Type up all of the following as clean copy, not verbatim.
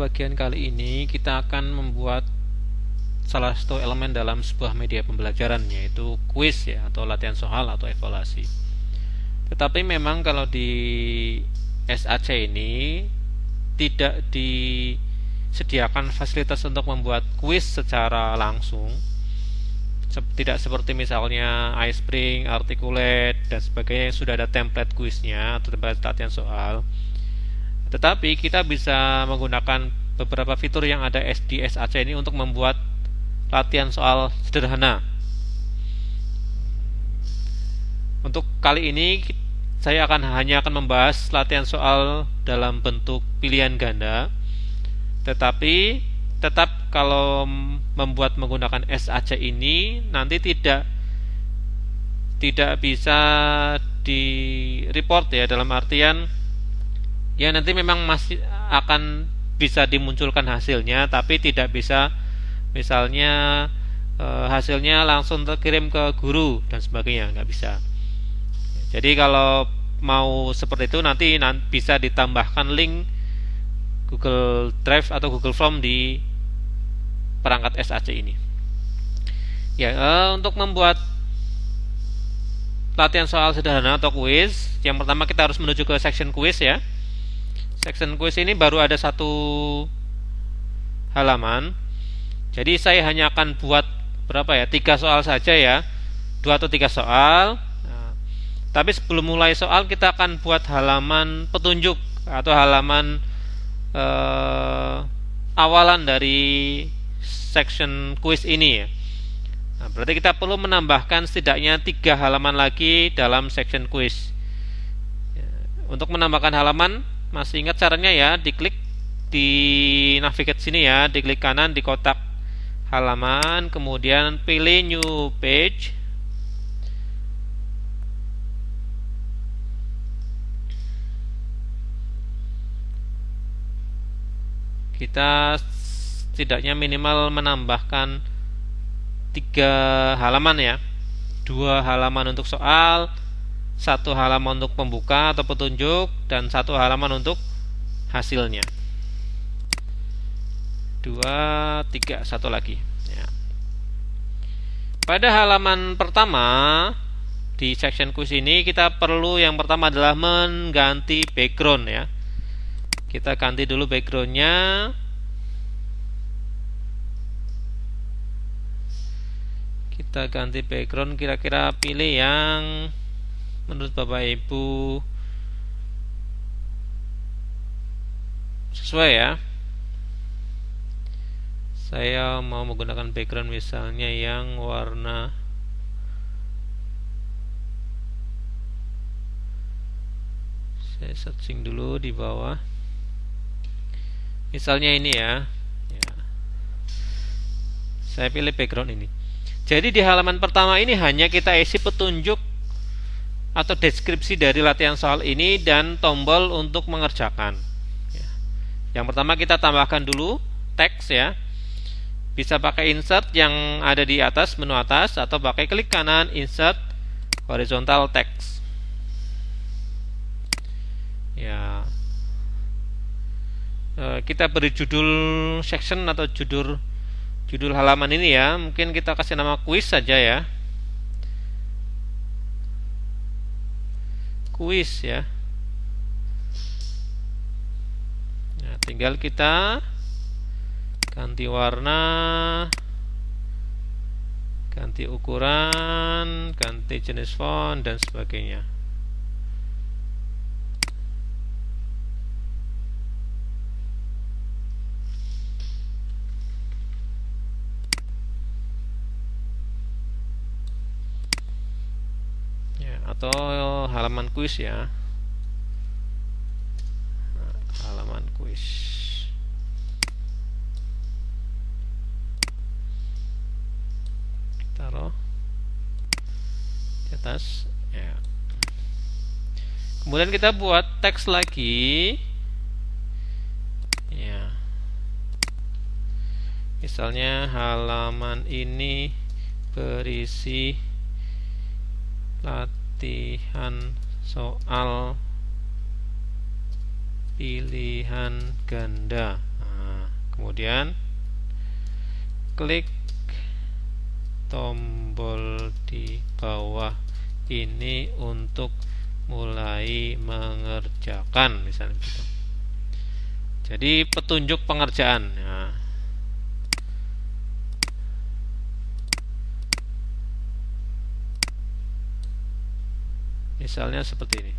bagian kali ini kita akan membuat salah satu elemen dalam sebuah media pembelajaran, yaitu kuis ya, atau latihan soal atau evaluasi. Tetapi memang kalau di SAC ini tidak disediakan fasilitas untuk membuat kuis secara langsung, tidak seperti misalnya iSpring, Articulate dan sebagainya yang sudah ada template kuisnya atau template latihan soal. Tetapi kita bisa menggunakan beberapa fitur yang ada di SAC ini untuk membuat latihan soal sederhana. Untuk kali ini saya hanya akan membahas latihan soal dalam bentuk pilihan ganda. Tetapi tetap kalau membuat menggunakan SAC ini nanti tidak bisa di report ya, dalam artian ya nanti memang masih akan bisa dimunculkan hasilnya, tapi tidak bisa misalnya hasilnya langsung terkirim ke guru dan sebagainya, nggak bisa. Jadi kalau mau seperti itu nanti bisa ditambahkan link Google Drive atau Google Form di perangkat SAC ini. Ya, untuk membuat latihan soal sederhana atau kuis, yang pertama kita harus menuju ke section kuis ya. Section kuis ini baru ada satu halaman. Jadi saya hanya akan buat berapa ya? 3 soal saja ya. 2 atau 3 soal. Nah, tapi sebelum mulai soal kita akan buat halaman petunjuk atau halaman awalan dari section kuis ini ya. Nah, berarti kita perlu menambahkan setidaknya 3 halaman lagi dalam section kuis. Ya, untuk menambahkan halaman, masih ingat caranya ya, diklik di navigate sini ya, diklik kanan di kotak halaman, kemudian pilih new page. Kita setidaknya minimal menambahkan 3 halaman ya, 2 halaman untuk soal, 1 halaman untuk pembuka atau petunjuk, dan 1 halaman untuk hasilnya. 2, 3, 1 lagi ya. Pada halaman pertama di section kuis ini kita perlu yang pertama adalah mengganti background ya. Kita ganti dulu backgroundnya. Kita ganti background, kira-kira pilih yang menurut Bapak Ibu sesuai ya. Saya mau menggunakan background misalnya yang warna saya searching dulu di bawah. Misalnya ini ya. Saya pilih background ini. Jadi di halaman pertama ini hanya kita isi petunjuk atau deskripsi dari latihan soal ini dan tombol untuk mengerjakan. Yang pertama kita tambahkan dulu teks ya. Bisa pakai insert yang ada di atas, menu atas, atau pakai klik kanan insert horizontal text. Ya. Kita beri judul section atau judul halaman ini ya. Mungkin kita kasih nama kuis saja ya. Kuis ya. Nah, tinggal kita ganti warna, ganti ukuran, ganti jenis font dan sebagainya. Atau halaman kuis ya. Nah, halaman kuis. Taruh di atas ya. Kemudian kita buat teks lagi ya. Misalnya halaman ini berisi latihan soal pilihan ganda. Nah, kemudian klik tombol di bawah ini untuk mulai mengerjakan, misalnya gitu. Jadi petunjuk pengerjaan. Nah, misalnya seperti ini.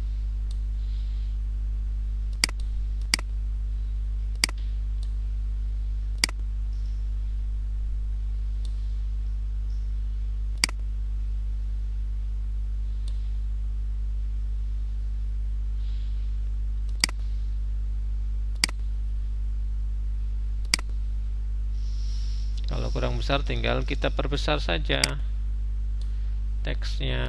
Kalau kurang besar tinggal kita perbesar saja teksnya.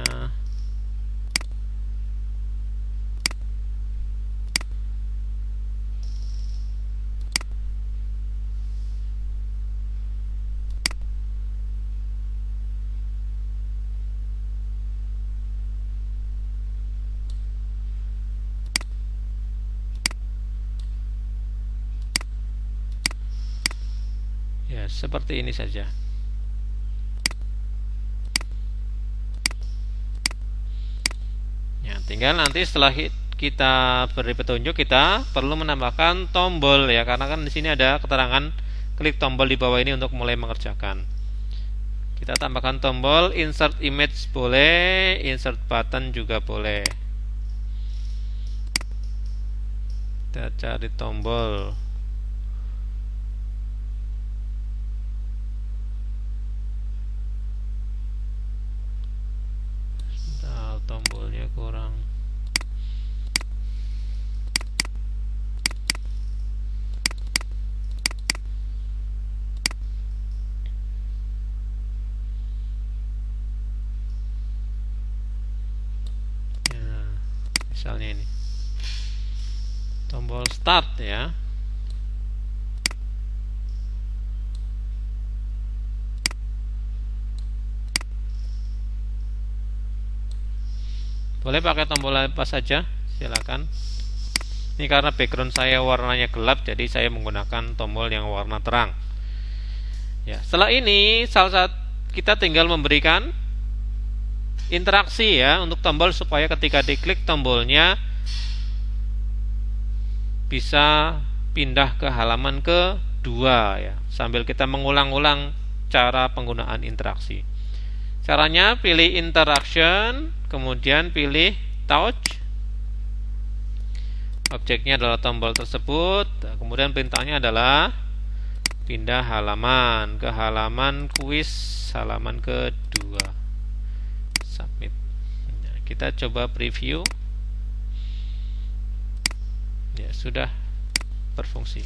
Ya, seperti ini saja. Ya, tinggal nanti setelah kita beri petunjuk, kita perlu menambahkan tombol ya, karena kan di sini ada keterangan klik tombol di bawah ini untuk mulai mengerjakan. Kita tambahkan tombol insert image boleh, insert button juga boleh. Kita cari tombol. Tombolnya kurang. Ya, misalnya ini tombol start ya. Boleh pakai tombol apa saja, silakan. Ini karena background saya warnanya gelap, jadi saya menggunakan tombol yang warna terang. Ya, setelah ini kita tinggal memberikan interaksi ya untuk tombol, supaya ketika diklik tombolnya bisa pindah ke halaman kedua ya, sambil kita mengulang-ulang cara penggunaan interaksi. Caranya pilih interaction, kemudian pilih touch. Objeknya adalah tombol tersebut. Kemudian perintahnya adalah pindah halaman ke halaman kuis, halaman kedua. Submit. Nah, kita coba preview. Ya, sudah berfungsi.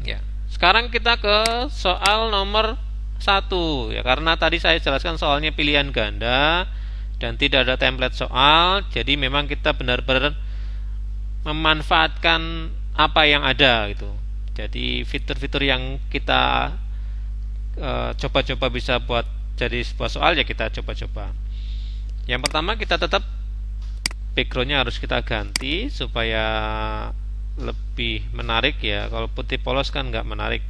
Ya, sekarang kita ke soal nomor 1 ya, karena tadi saya jelaskan soalnya pilihan ganda dan tidak ada template soal, jadi memang kita benar-benar memanfaatkan apa yang ada gitu. Jadi fitur-fitur yang kita coba-coba bisa buat jadi sebuah soal ya, kita coba-coba. Yang pertama, kita tetap backgroundnya harus kita ganti supaya lebih menarik ya. Kalau putih polos kan nggak menarik.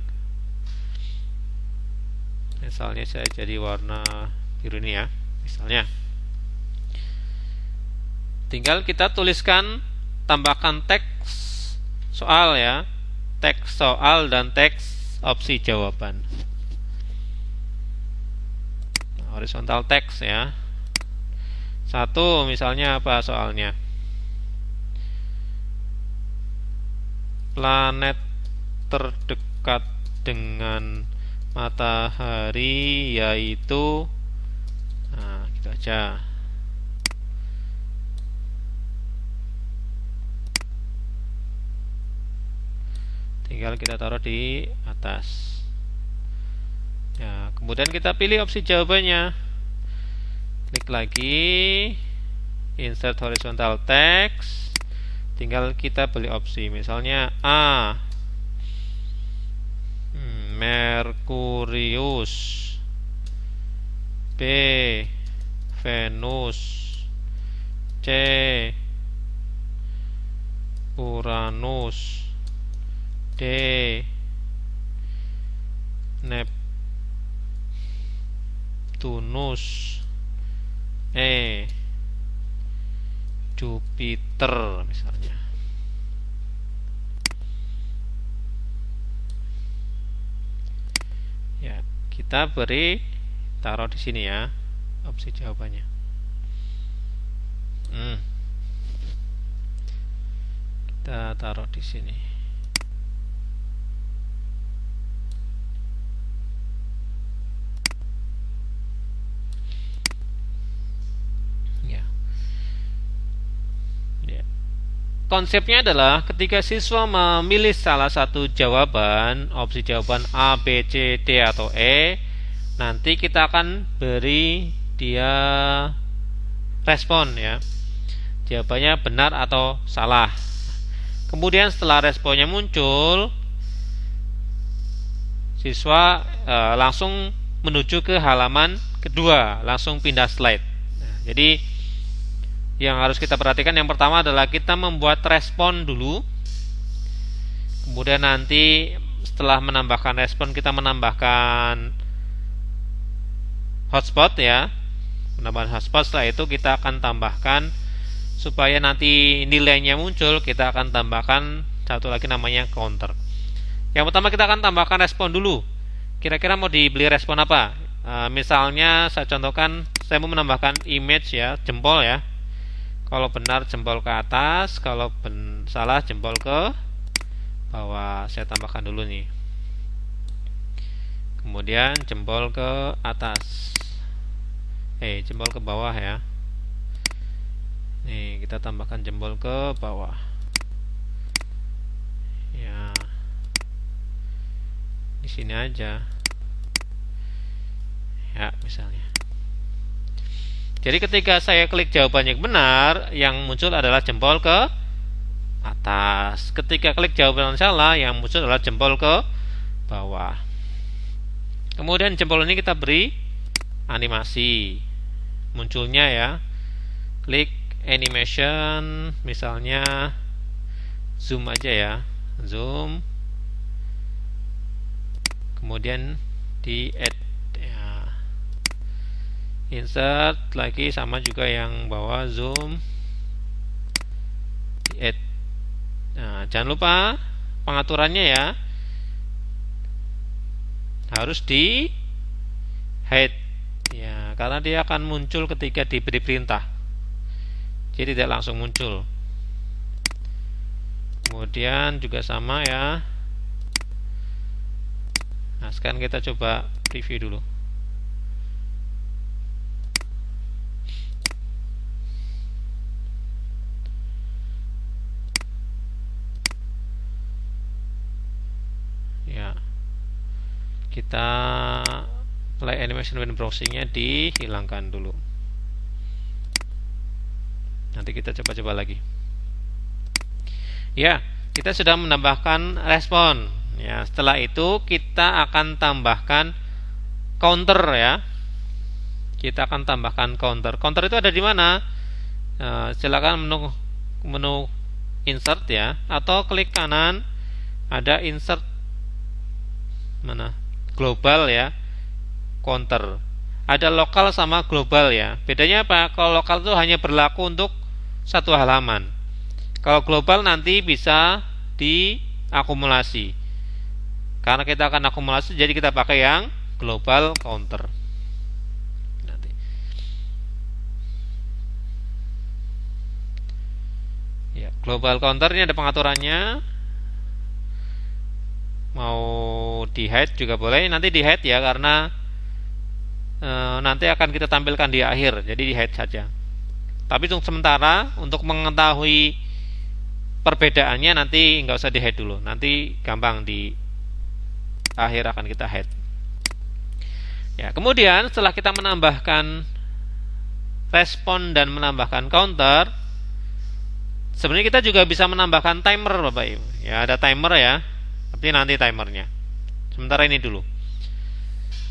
Misalnya saya jadi warna biru ini ya, misalnya. Tinggal kita tuliskan, tambahkan teks soal ya, teks soal dan teks opsi jawaban. Horizontal teks ya. 1 misalnya apa soalnya? Planet terdekat dengan matahari yaitu, nah gitu aja. Tinggal kita taruh di atas ya. Kemudian kita pilih opsi jawabannya, klik lagi insert horizontal text, tinggal kita pilih opsi, misalnya A. Merkurius, B. Venus, C. Uranus, D. Neptunus, E. Jupiter misalnya. Ya, kita beri taruh di sini ya opsi jawabannya. Kita taruh di sini. Ya. Ya. Konsepnya adalah ketika siswa memilih salah satu jawaban, opsi jawaban A, B, C, D atau E, nanti kita akan beri dia respon ya. Jawabannya benar atau salah. Kemudian setelah responnya muncul, siswa langsung menuju ke halaman kedua, langsung pindah slide. Nah, jadi yang harus kita perhatikan yang pertama adalah kita membuat respon dulu. Kemudian nanti setelah menambahkan respon kita menambahkan hotspot ya. Menambahkan hotspot, setelah itu kita akan tambahkan supaya nanti nilainya muncul, kita akan tambahkan satu lagi namanya counter. Yang pertama kita akan tambahkan respon dulu. Kira-kira mau dibeli respon apa? Misalnya saya contohkan, saya mau menambahkan image ya, jempol ya. Kalau benar jempol ke atas, kalau salah jempol ke bawah. Saya tambahkan dulu nih. Kemudian jempol ke atas. Jempol ke bawah ya. Nih, kita tambahkan jempol ke bawah. Ya. Di sini aja. Ya, misalnya. Jadi ketika saya klik jawaban yang benar, yang muncul adalah jempol ke atas. Ketika klik jawaban yang salah, yang muncul adalah jempol ke bawah. Kemudian jempol ini kita beri animasi munculnya ya. Klik animation, misalnya zoom aja ya, zoom, kemudian di add ya. Insert lagi sama juga yang bawah, zoom, di add. Nah, jangan lupa pengaturannya ya, harus di hide ya, karena dia akan muncul ketika diberi perintah. Jadi tidak langsung muncul. Kemudian juga sama ya. Nah, sekarang kita coba preview dulu. Ya. Kita play animation when browsingnya dihilangkan dulu. Nanti kita coba-coba lagi. Ya, kita sudah menambahkan respon. Ya, setelah itu kita akan tambahkan counter ya. Kita akan tambahkan counter. Counter itu ada di mana? Silakan menu insert ya, atau klik kanan ada insert mana? Global ya. Counter. Ada lokal sama global ya. Bedanya apa? Kalau lokal itu hanya berlaku untuk satu halaman. Kalau global nanti bisa diakumulasi. Karena kita akan akumulasi, jadi kita pakai yang global counter. Nanti. Ya, global counter ini ada pengaturannya. Mau di hide juga boleh. Nanti di hide ya, karena nanti akan kita tampilkan di akhir. Jadi di hide saja. Tapi untuk sementara, untuk mengetahui perbedaannya nanti nggak usah di hide dulu. Nanti gampang di akhir akan kita hide. Ya, kemudian setelah kita menambahkan respon dan menambahkan counter, sebenarnya kita juga bisa menambahkan timer, Bapak Ibu. Ya, ada timer ya. Tapi nanti timernya. sementara ini dulu.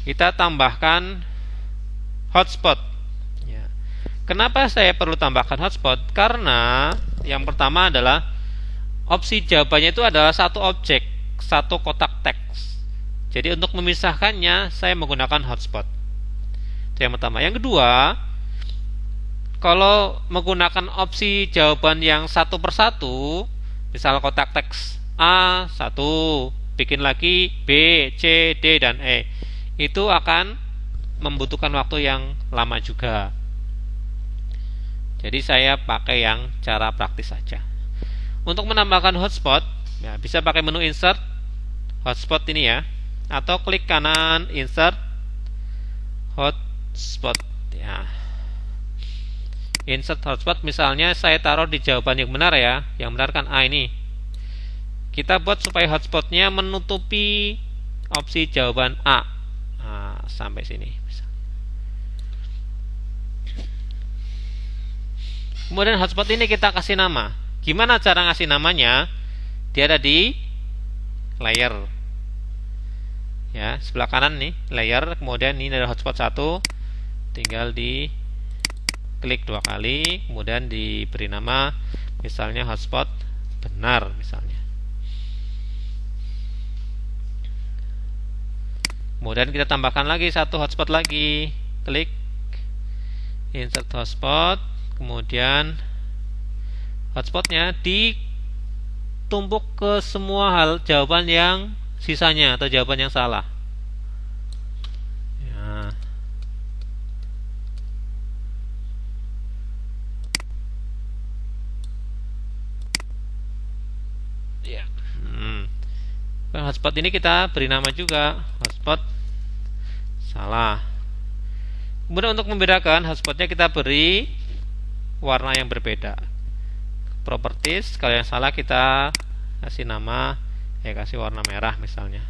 Kita tambahkan hotspot. Ya. Kenapa saya perlu tambahkan hotspot? Karena yang pertama adalah opsi jawabannya itu adalah satu objek, satu kotak teks. Jadi untuk memisahkannya saya menggunakan hotspot. Itu yang pertama. Yang kedua, kalau menggunakan opsi jawaban yang satu persatu, misal kotak teks A, 1, bikin lagi B, C, D, dan E, itu akan membutuhkan waktu yang lama juga. Jadi saya pakai yang cara praktis saja. Untuk menambahkan hotspot, ya, bisa pakai menu insert hotspot ini ya, atau klik kanan insert hotspot ya. Insert hotspot misalnya saya taruh di jawaban yang benar ya, yang benar kan A ini. Kita buat supaya hotspotnya menutupi opsi jawaban A. Nah, sampai sini. Kemudian hotspot ini kita kasih nama. Gimana cara ngasih namanya? Dia ada di layer. Ya, sebelah kanan nih, layer. Kemudian ini ada hotspot 1. Tinggal di klik 2 kali, kemudian diberi nama misalnya hotspot benar misalnya. Kemudian kita tambahkan lagi satu hotspot lagi, klik insert hotspot, kemudian hotspotnya ditumpuk ke semua hal jawaban yang sisanya atau jawaban yang salah. Ya. Hotspot ini kita beri nama juga hotspot salah. Kemudian untuk membedakan hotspotnya kita beri warna yang berbeda. Properties, kalau yang salah kita kasih nama, kasih warna merah misalnya,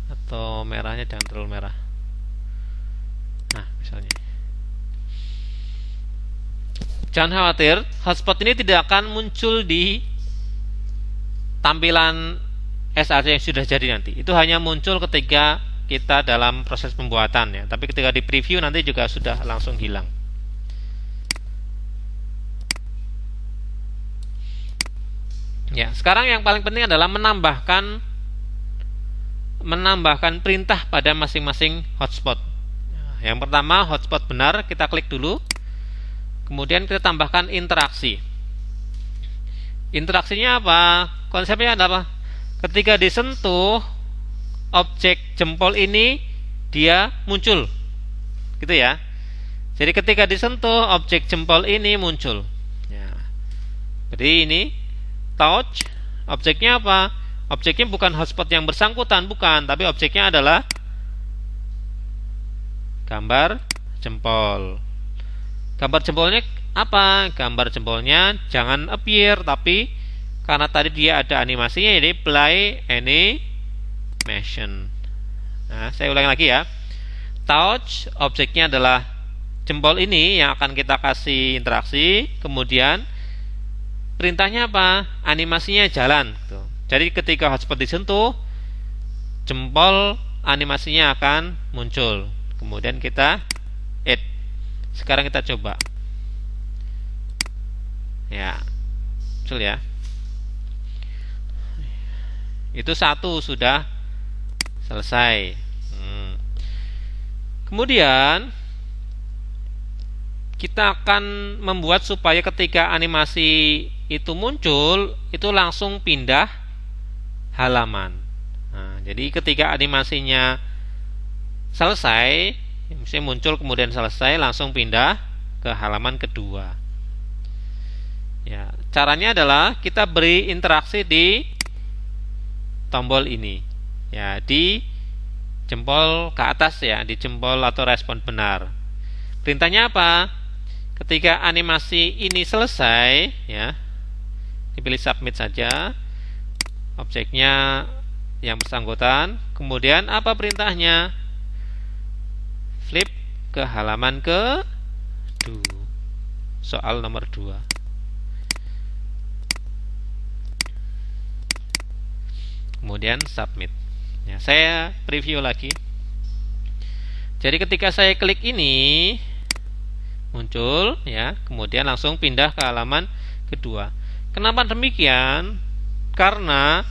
atau merahnya jangan terlalu merah. Nah misalnya, jangan khawatir, hotspot ini tidak akan muncul di tampilan SRC yang sudah jadi nanti. Itu hanya muncul ketika kita dalam proses pembuatan ya. Tapi ketika di preview nanti juga sudah langsung hilang. Ya, sekarang yang paling penting adalah menambahkan perintah pada masing-masing hotspot. Yang pertama hotspot benar, kita klik dulu. Kemudian kita tambahkan interaksi. Interaksinya apa? Konsepnya adalah ketika disentuh objek jempol ini dia muncul, gitu ya. Jadi ketika disentuh objek jempol ini muncul. Ya. Jadi ini touch, objeknya apa? Objeknya bukan hotspot yang bersangkutan, bukan, tapi objeknya adalah gambar jempol. Gambar jempolnya apa? Gambar jempolnya jangan appear, tapi karena tadi dia ada animasinya, jadi play animation. Nah, saya ulangi lagi ya. Touch, objeknya adalah jempol ini yang akan kita kasih interaksi. Kemudian perintahnya apa? Animasinya jalan. Jadi ketika hotspot disentuh, jempol animasinya akan muncul. Kemudian kita add. Sekarang kita coba. Ya, muncul ya. Itu satu sudah selesai. Kemudian kita akan membuat supaya ketika animasi itu muncul, itu langsung pindah halaman. Nah, jadi ketika animasinya selesai, misalnya muncul kemudian selesai, langsung pindah ke halaman kedua. Ya, caranya adalah kita beri interaksi di tombol ini, ya, di jempol ke atas ya, di jempol atau respon benar. Perintahnya apa? Ketika animasi ini selesai, ya, dipilih submit saja, objeknya yang bersangkutan. Kemudian apa perintahnya? Flip ke halaman ke soal nomor 2. kemudian submit. Ya, saya preview lagi. Jadi ketika saya klik ini muncul ya, kemudian langsung pindah ke halaman kedua. Kenapa demikian? Karena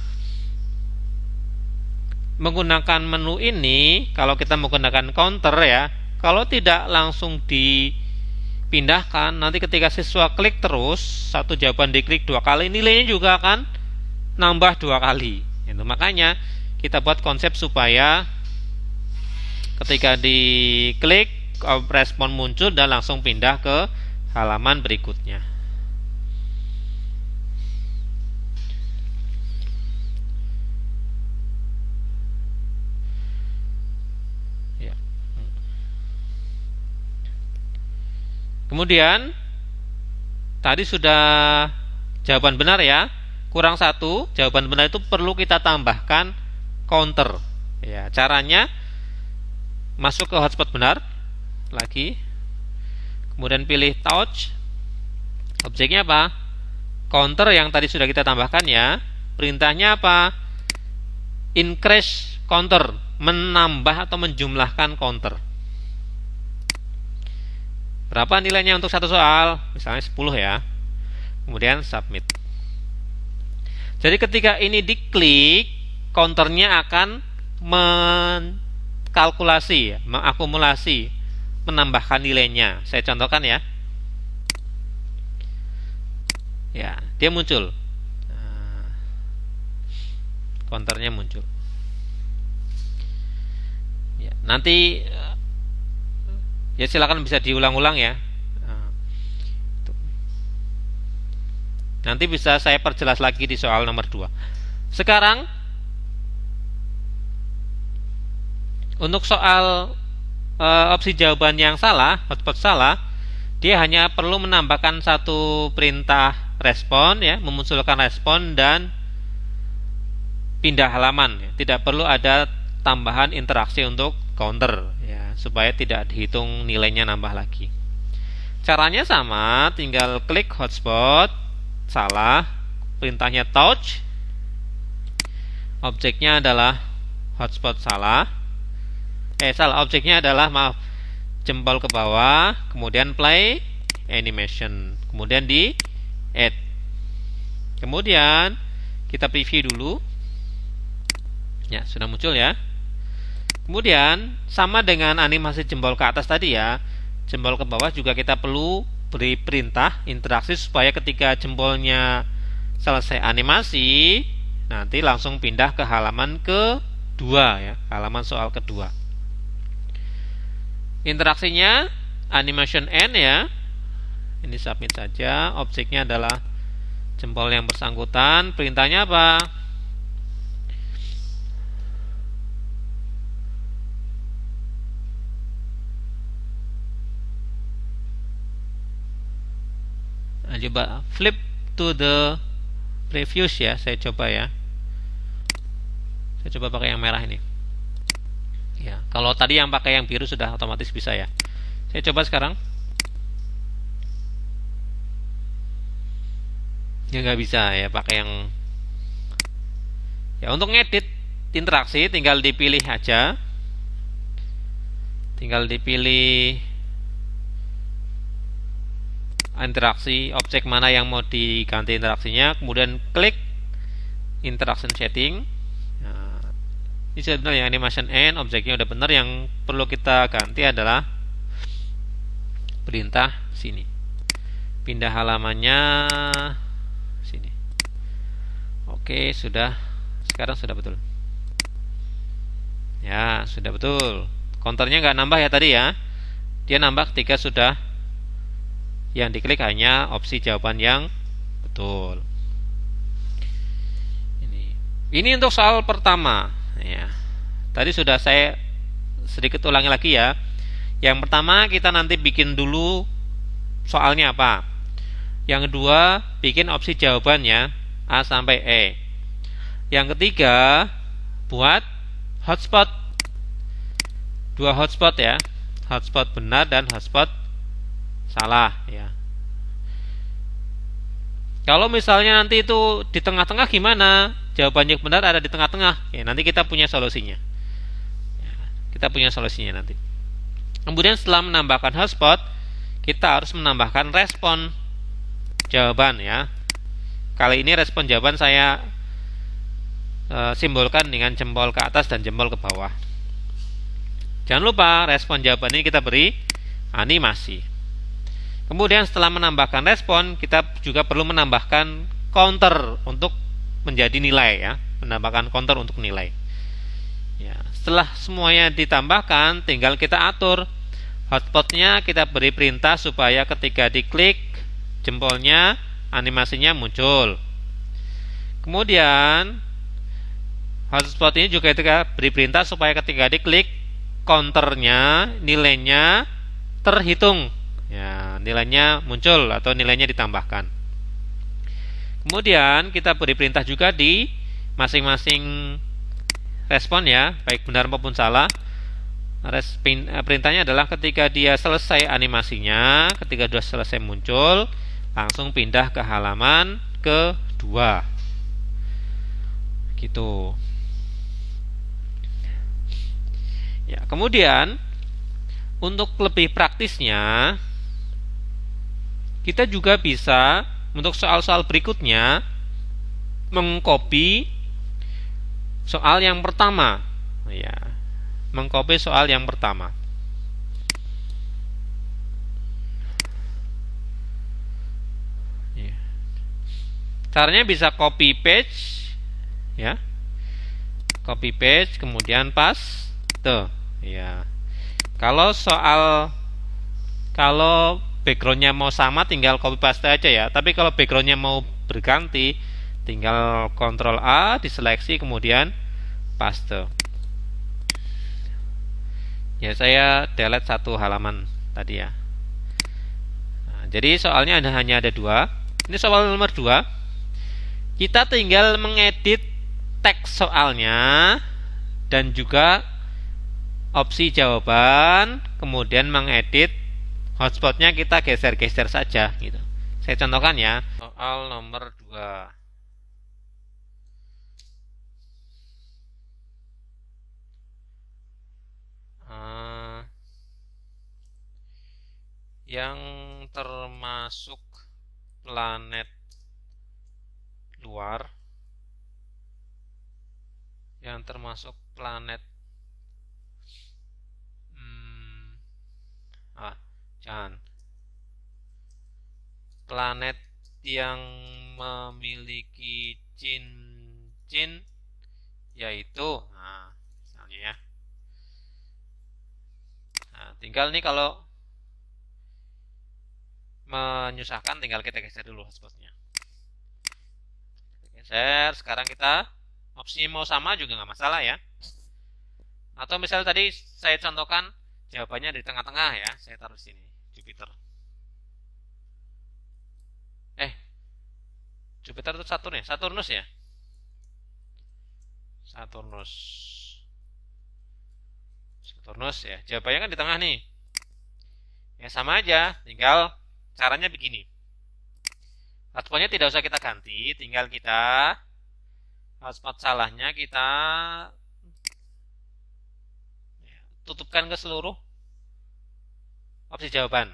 menggunakan menu ini, kalau kita menggunakan counter ya, kalau tidak langsung dipindahkan, nanti ketika siswa klik terus, satu jawaban diklik 2 kali, nilainya juga akan nambah 2 kali. Itu makanya kita buat konsep supaya ketika diklik respon muncul dan langsung pindah ke halaman berikutnya. Ya. Kemudian tadi sudah jawaban benar ya, kurang 1. Jawaban benar itu perlu kita tambahkan counter. Ya, caranya masuk ke hotspot benar lagi, kemudian pilih touch. Objeknya apa? Counter yang tadi sudah kita tambahkan ya. Perintahnya apa? Increase counter, menambah atau menjumlahkan counter. Berapa nilainya untuk satu soal? Misalnya 10 ya. Kemudian submit. Jadi ketika ini diklik, counternya akan kalkulasi, mengakumulasi, menambahkan nilainya. Saya contohkan ya. Ya, dia muncul. Counternya muncul. Ya, nanti ya silakan bisa diulang-ulang ya. Nanti bisa saya perjelas lagi di soal nomor 2. Sekarang untuk soal opsi jawaban yang salah, hotspot salah, dia hanya perlu menambahkan satu perintah respon ya, memunculkan respon dan pindah halaman ya. Tidak perlu ada tambahan interaksi untuk counter ya, supaya tidak dihitung nilainya nambah lagi. Caranya sama, tinggal klik hotspot salah, perintahnya touch, objeknya adalah hotspot salah. Objeknya adalah jempol ke bawah, kemudian play animation, kemudian di add. Kemudian kita preview dulu. Ya, sudah muncul ya. Kemudian sama dengan animasi jempol ke atas tadi ya, jempol ke bawah juga kita perlu beri perintah interaksi supaya ketika jempolnya selesai animasi, nanti langsung pindah ke halaman kedua ya, halaman soal kedua. Interaksinya animation end ya. Ini submit saja. Objeknya adalah jempol yang bersangkutan. Perintahnya apa? Nah, coba flip to the previous ya. Saya coba ya. Saya coba pakai yang merah ini. Ya, kalau tadi yang pakai yang biru sudah otomatis bisa ya. Saya coba sekarang. Ya nggak bisa ya pakai yang. Ya, untuk ngedit interaksi tinggal dipilih aja. Tinggal dipilih interaksi, objek mana yang mau diganti interaksinya, kemudian klik interaction setting. Ini sebenarnya animation end, objeknya udah benar, yang perlu kita ganti adalah perintah sini. Pindah halamannya sini. Oke, sudah. Sekarang sudah betul. Ya, sudah betul. Counternya nggak nambah ya tadi ya. Dia nambah ketika sudah yang diklik hanya opsi jawaban yang betul. Ini untuk soal pertama. Ya, tadi sudah saya sedikit ulangi lagi ya. Yang pertama kita nanti bikin dulu soalnya apa. Yang kedua bikin opsi jawabannya A sampai E. Yang ketiga buat hotspot, 2 hotspot ya, hotspot benar dan hotspot salah ya. Kalau misalnya nanti itu di tengah-tengah gimana? jawaban yang benar ada di tengah-tengah. Ya, nanti kita punya solusinya. Ya, kita punya solusinya nanti. Kemudian setelah menambahkan hotspot, kita harus menambahkan respon jawaban ya. Kali ini respon jawaban saya simbolkan dengan jempol ke atas dan jempol ke bawah. Jangan lupa respon jawaban ini kita beri animasi. Kemudian setelah menambahkan respon, kita juga perlu menambahkan counter untuk menjadi nilai ya, menambahkan counter untuk nilai. Ya, setelah semuanya ditambahkan, tinggal kita atur hotspotnya, kita beri perintah supaya ketika diklik jempolnya animasinya muncul. Kemudian hotspot ini juga kita beri perintah supaya ketika diklik counternya nilainya terhitung. Ya, nilainya muncul atau nilainya ditambahkan. Kemudian kita beri perintah juga di masing-masing respon ya, baik benar maupun salah. Perintahnya adalah ketika dia selesai animasinya, ketika sudah selesai muncul, langsung pindah ke halaman kedua. Gitu. Ya, kemudian untuk lebih praktisnya, kita juga bisa untuk soal-soal berikutnya mengcopy soal yang pertama. Ya, mengcopy soal yang pertama. Ya. Caranya bisa copy paste, ya, copy paste, kemudian paste. Ya. Kalau backgroundnya mau sama tinggal copy paste aja ya. Tapi kalau backgroundnya mau berganti, tinggal Ctrl A, diseleksi kemudian paste. Ya, saya delete satu halaman tadi ya. Nah, jadi soalnya hanya ada 2. Ini soal nomor 2. Kita tinggal mengedit teks soalnya dan juga opsi jawaban, kemudian mengedit hotspotnya kita geser-geser saja gitu. Saya contohkan ya. Soal nomor 2. Yang termasuk planet luar, yang termasuk planet jangan, planet yang memiliki cincin yaitu, misalnya ya. Nah, tinggal nih kalau menyusahkan tinggal kita geser dulu hotspotnya. Geser, sekarang kita opsi mau sama juga nggak masalah ya. Atau misalnya tadi saya contohkan jawabannya di tengah-tengah ya, saya taruh sini Jupiter. Jupiter itu Saturn ya? Saturnus ya? Saturnus ya. Jawabannya kan di tengah nih. Ya sama aja, tinggal caranya begini. Hotspotnya tidak usah kita ganti, tinggal kita hotspot salahnya kita tutupkan ke seluruh opsi jawaban.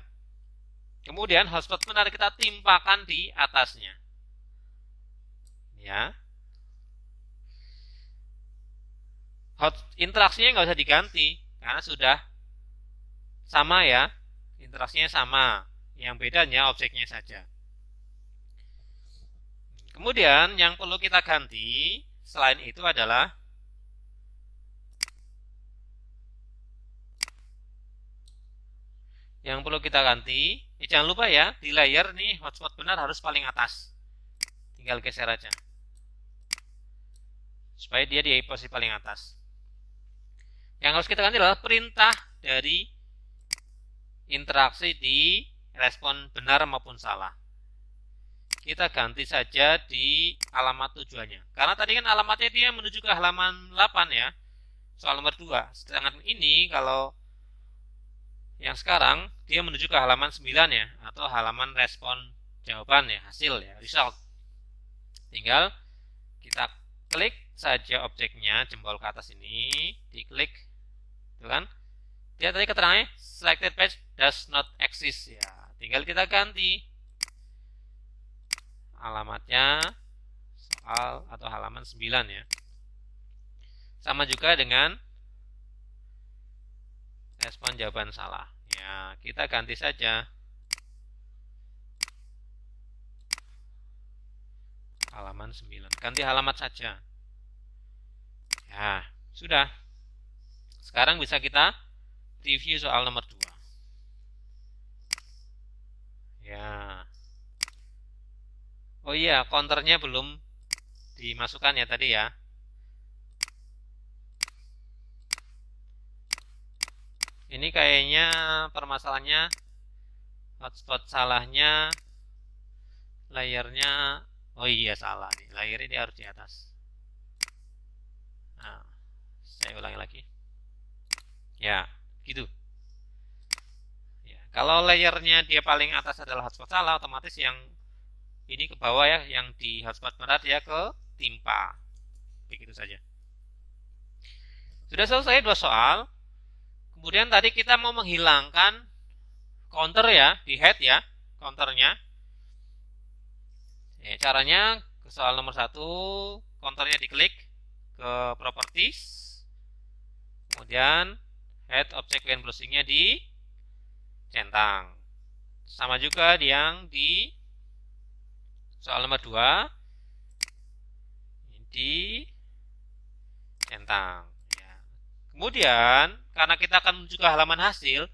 Kemudian hotspot benar kita timpakan di atasnya. Ya. Interaksinya nggak usah diganti karena sudah sama ya. Interaksinya sama. Yang bedanya objeknya saja. Kemudian yang perlu kita ganti selain itu adalah jangan lupa ya, di layer nih hotspot benar harus paling atas. Tinggal geser aja supaya dia di posisi paling atas. Yang harus kita ganti adalah perintah dari interaksi di respon benar maupun salah. Kita ganti saja di alamat tujuannya. Karena tadi kan alamatnya dia menuju ke halaman 8 ya. Soal nomor 2. Sedangkan ini kalau yang sekarang dia menuju ke halaman 9 ya, atau halaman respon jawaban ya, hasil ya, result. Tinggal kita klik saja objeknya, jempol ke atas ini, diklik, itu kan? Dia tadi keterangannya selected page does not exist ya. Tinggal kita ganti alamatnya soal atau halaman 9 ya. Sama juga dengan respon jawaban salah. Ya, kita ganti saja halaman 9. Ganti alamat saja. Ya, sudah. Sekarang bisa kita review soal nomor 2. Ya. Oh iya, counternya belum dimasukkan ya tadi ya. Ini kayaknya permasalahannya hotspot salahnya layernya. Oh iya salah nih, layernya dia harus di atas. Nah, saya ulangi lagi. Ya, gitu. Ya, kalau layernya dia paling atas adalah hotspot salah, otomatis yang ini ke bawah ya, yang di hotspot merah dia ke timpa. Begitu saja. Sudah selesai 2 soal. Kemudian tadi kita mau menghilangkan counter ya, di head ya, counternya. Ya, caranya ke soal nomor 1, counternya diklik ke properties. Kemudian head object when browsingnya dicentang. Sama juga yang di soal nomor 2 dicentang. Ya. Kemudian karena kita akan menuju ke halaman hasil,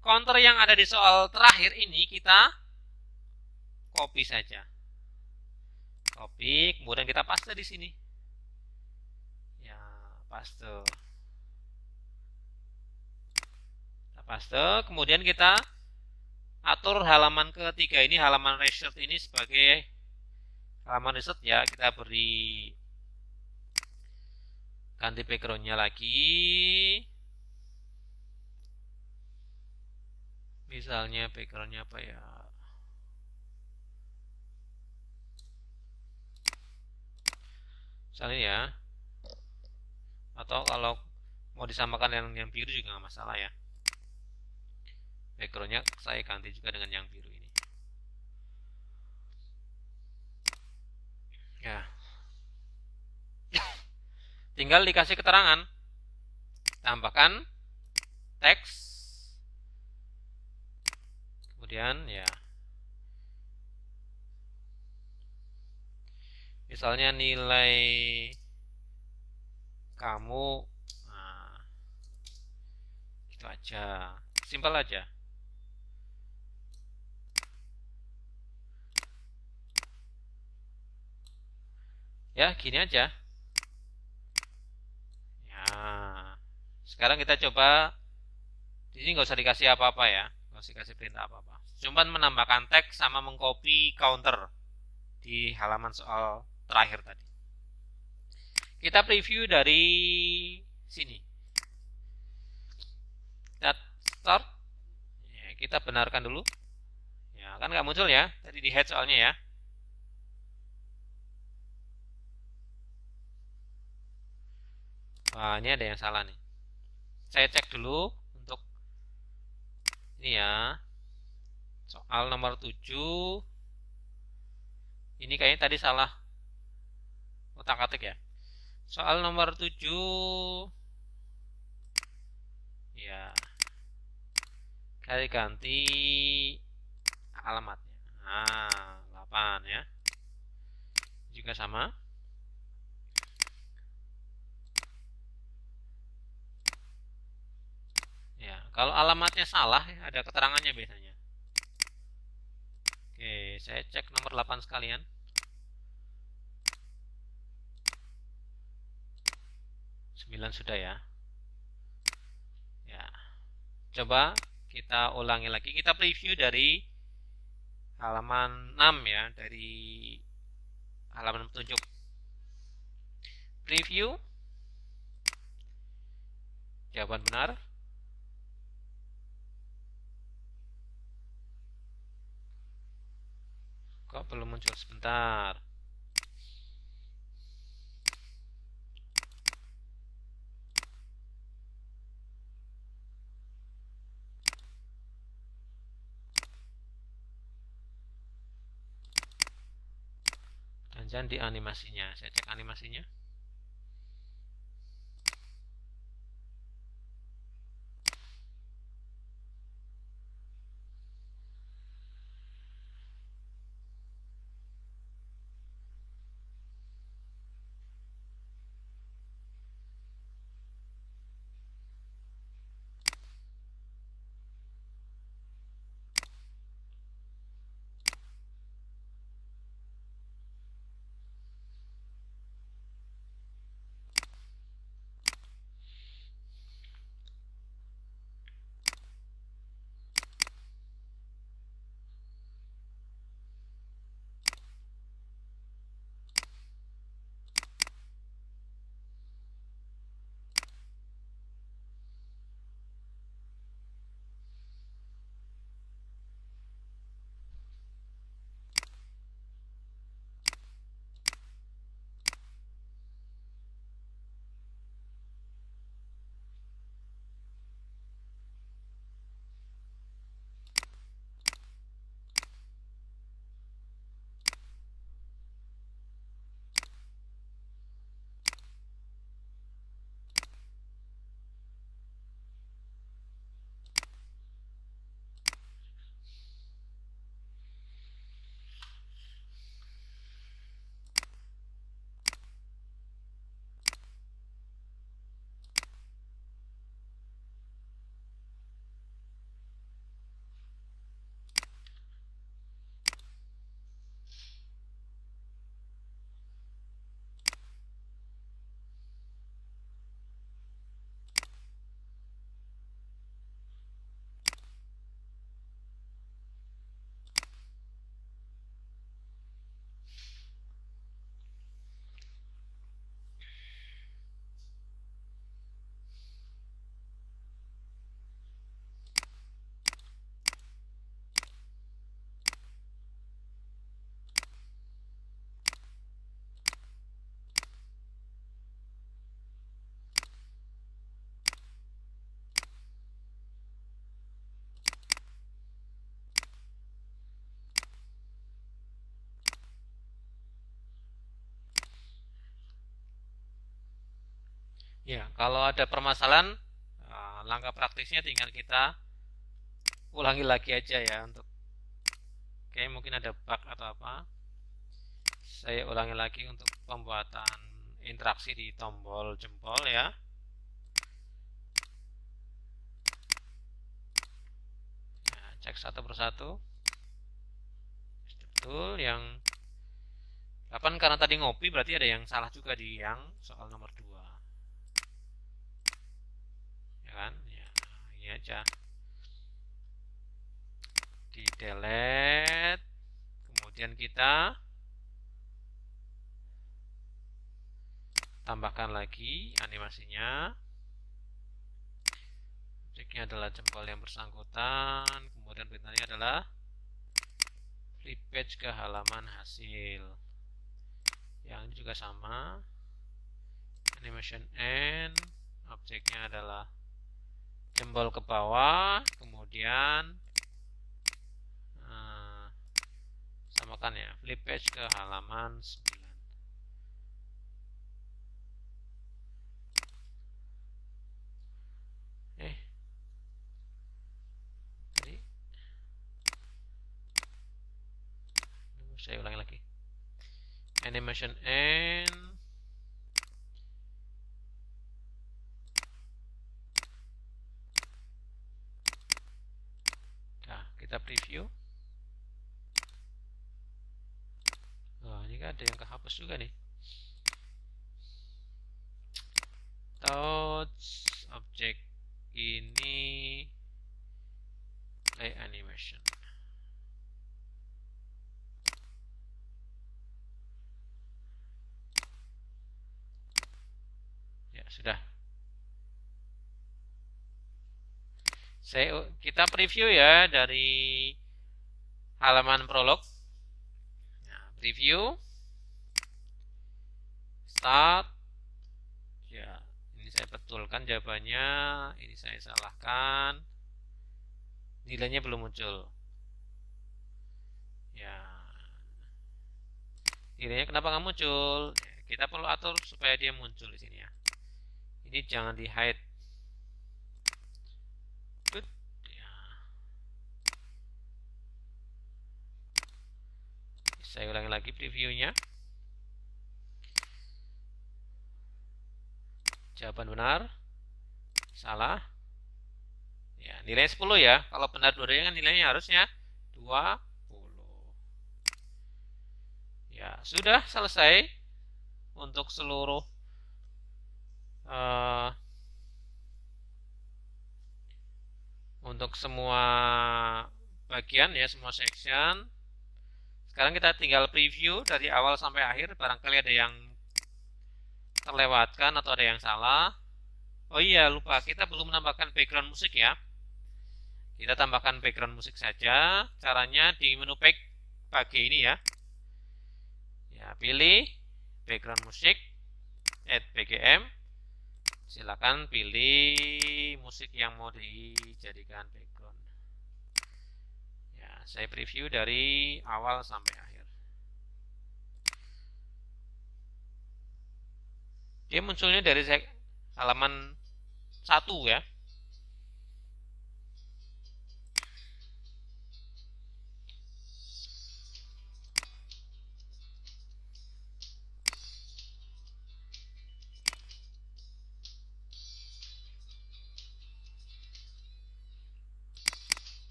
counter yang ada di soal terakhir ini kita copy saja. Copy, kemudian kita paste di sini. Ya, paste. Kita paste, kemudian kita atur halaman ketiga ini, halaman result ini sebagai halaman result ya. Kita beri ganti backgroundnya lagi. Misalnya backgroundnya apa ya? Misalnya ya. Atau kalau mau disamakan dengan yang biru juga nggak masalah ya. Backgroundnya saya ganti juga dengan yang biru ini. Ya. Tinggal dikasih keterangan. Tambahkan teks. Kemudian ya. Misalnya nilai kamu. Nah, gitu aja. Simpel aja. Ya, gini aja. Ya. Sekarang kita coba. Di sini nggak usah dikasih apa-apa ya. Nggak usah dikasih perintah apa-apa. Cuman menambahkan teks sama mengcopy counter di halaman soal terakhir tadi. Kita preview dari sini. Kita start. Ya, kita benarkan dulu. Ya, kan nggak muncul ya. Tadi di head soalnya ya. Wah, ini ada yang salah nih. Saya cek dulu untuk ini ya. Soal nomor 7. Ini kayaknya tadi salah otak-atik ya. Soal nomor 7. Ya. Ganti alamatnya. Nah, 8 ya. Juga sama. Ya, kalau alamatnya salah ada keterangannya biasanya. Oke, saya cek nomor 8 sekalian. Sembilan sudah ya. Ya. Coba kita ulangi lagi. Kita preview dari halaman 6 ya, dari halaman petunjuk. Preview. Jawaban benar. Kok belum muncul? Sebentar. Jangan di animasinya. Saya cek animasinya. Ya, kalau ada permasalahan, langkah praktisnya tinggal kita ulangi lagi aja ya untuk oke, mungkin ada bug atau apa. Saya ulangi lagi untuk pembuatan interaksi di tombol jempol ya. Nah, cek satu persatu. Betul yang 8 karena tadi ngopi berarti ada yang salah juga di yang soal nomor 2. Ya kan? Ya, ini aja. Di delete. Kemudian kita tambahkan lagi animasinya. Objeknya adalah jempol yang bersangkutan. Kemudian perintahnya adalah flip page ke halaman hasil. Yang ini juga sama. Animation end. Objeknya adalah jempol ke bawah. Kemudian samakan ya, flip page ke halaman 9. Tadi saya ulangi lagi. Animation end. Nah, kita preview. Oh, ini kan ada yang kehapus juga nih. Touch objek ini play animation. Ya, sudah. Kita preview ya dari halaman prolog. Nah, preview. Start. Ya, ini saya betulkan jawabannya. Ini saya salahkan. Nilainya belum muncul. Ya. Nilainya kenapa nggak muncul? Ya, kita perlu atur supaya dia muncul di sini ya. Ini jangan di hide. Good. Ya. Saya ulangi lagi previewnya. Jawaban benar, salah. Ya, nilainya 10 ya. Kalau benar dua-duanya kan nilainya harusnya 20. Ya, sudah selesai untuk seluruh untuk semua bagian ya, semua section. Sekarang kita tinggal preview dari awal sampai akhir, barangkali ada yang terlewatkan atau ada yang salah. Oh iya, lupa, kita belum menambahkan background musik ya. Kita tambahkan background musik saja. Caranya di menu bagian ini ya. Ya, pilih background musik, add BGM. Silakan pilih musik yang mau dijadikan background. Ya, saya preview dari awal sampai akhir. Dia munculnya dari halaman 1 ya.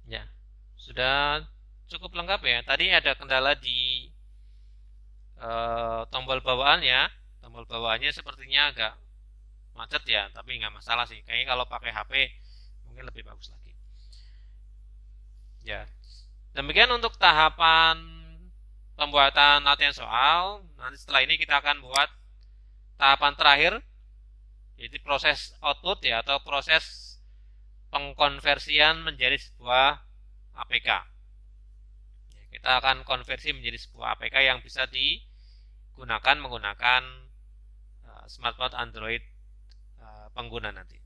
Ya, sudah cukup lengkap ya. Tadi ada kendala di tombol bawaan ya. Tombol bawaannya sepertinya agak macet ya, tapi nggak masalah sih. Kayaknya kalau pakai HP mungkin lebih bagus lagi. Ya, demikian untuk tahapan pembuatan latihan soal. Nanti setelah ini kita akan buat tahapan terakhir, yaitu proses output ya, atau proses pengkonversian menjadi sebuah APK. Kita akan konversi menjadi sebuah APK yang bisa digunakan menggunakan smartphone Android pengguna nanti.